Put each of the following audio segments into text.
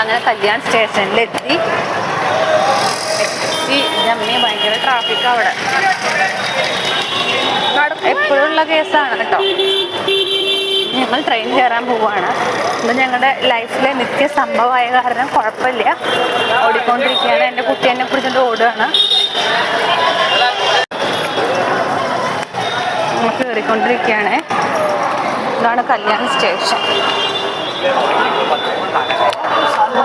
അങ്ങനെ കല്യാൺ സ്റ്റേഷനിലെത്തി. അമ്മേ ഭയങ്കര ട്രാഫിക് അവിടെ. എപ്പോഴുള്ള കേസാണ് കേട്ടോ. ഞങ്ങൾ ട്രെയിൻ കയറാൻ പോവുകയാണ്. ഇത് ഞങ്ങളുടെ ലൈഫിലെ നിത്യ സംഭവമായ കാരണം കുഴപ്പമില്ല, ഓടിക്കൊണ്ടിരിക്കുകയാണ്. എൻ്റെ കുട്ടി എന്നെ പിടിച്ചിട്ട് ഓടുകയാണ്. നമ്മൾ കയറിക്കൊണ്ടിരിക്കുകയാണ്. ഇതാണ് കല്യാൺ സ്റ്റേഷൻ.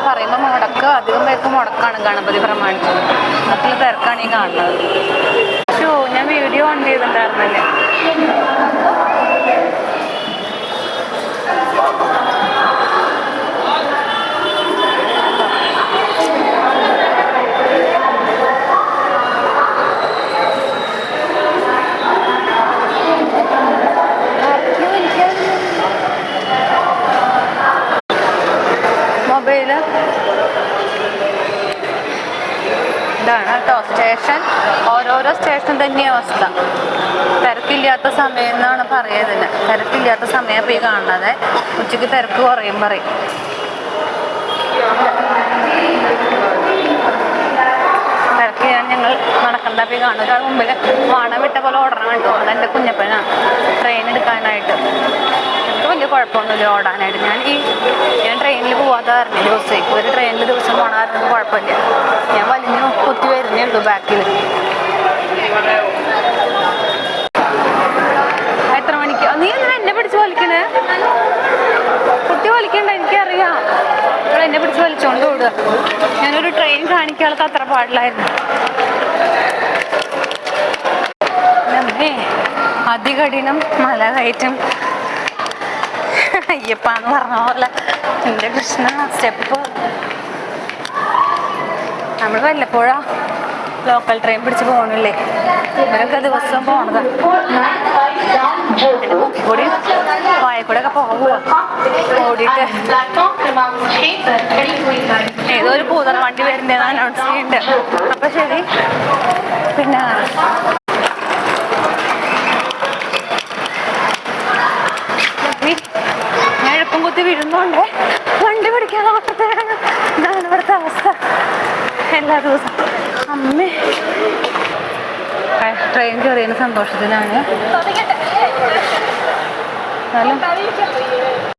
പറയുമ്പോൾ മുടക്ക്, അധികം പേർക്ക് മുടക്കാണ് ഗണപതി പ്രമാണിച്ചത്. അതിൽ തിരക്കാണ് ഈ കാണുന്നത്. ഞാൻ വീഡിയോ ഓൺ ചെയ്തിട്ടുണ്ടായിരുന്നല്ലേ. മൊബൈല് ഇതാണ് കേട്ടോ സ്റ്റേഷൻ. ഓരോരോ സ്റ്റേഷൻ തന്നെ അവസ്ഥ. തിരക്കില്ലാത്ത സമയം എന്നാണ് പറയുന്നതിന്. തിരക്കില്ലാത്ത സമയം ഇപ്പോൾ ഈ കാണുന്നത്. ഉച്ചയ്ക്ക് തിരക്ക് കുറയും പറയും. തിരക്ക് ഞങ്ങൾ നടക്കണ്ട പോയി കാണും. ഒരാൾ മുമ്പിൽ വാണം വിട്ട പോലെ ഓടണം കേട്ടോ. അതെൻ്റെ കുഞ്ഞപ്പനാണ് ട്രെയിൻ എടുക്കാനായിട്ട്. എനിക്ക് വലിയ കുഴപ്പമൊന്നുമില്ല ഓടാനായിട്ട്. ഞാൻ ട്രെയിനിൽ പോവാത്ത കാരണം ദിവസമേ ഒരു ട്രെയിനിൽ ദിവസം പോകണമായിരുന്നു. കുഴപ്പമില്ല. ഞാൻ വലിഞ്ഞു കുത്തി വരുന്നേ ഉള്ളൂ ബാക്കിൽ. എത്ര മണിക്ക്? നീ എന്തിനാ എന്നെ പിടിച്ച് വലിക്കണേ? കുട്ടി വലിക്കണ്ട, എനിക്കറിയാം. ഇവിടെ എന്നെ പിടിച്ച് വലിച്ചോണ്ട് ഓടുക. ഞാനൊരു ട്രെയിൻ കാണിക്കാൾക്ക് അത്ര പാടില്ലായിരുന്നു. അതികഠിനം മല കയറ്റം. അയ്യപ്പാന്ന് പറഞ്ഞ പോലെ എൻ്റെ കൃഷ്ണ സ്റ്റെപ്പ്. നമ്മൾ വല്ലപ്പോഴാ ലോക്കൽ ട്രെയിൻ പിടിച്ച് പോകണില്ലേ. ഇവരൊക്കെ ദിവസവും പോണത്. എൻ്റെ മുക്കിക്കൂടി വായക്കൂടെ ഒക്കെ പോവുക ഓടിയിട്ട്. ഏതോ ഒരു പൂതറ വണ്ടി വരുന്നതെന്ന് അനൗൺസ് ചെയ്യുന്നുണ്ട്. അപ്പം ശരി. പിന്നെ ഞാൻ എളുപ്പം കുത്തി വീഴുന്നുണ്ട്. വണ്ടി പിടിക്കാൻ ഇതാണ് ഇവിടുത്തെ അവസ്ഥ എല്ലാ ദിവസവും. അമ്മേ ട്രെയിൻ കയറിയതിന് സന്തോഷത്തിലാണ്.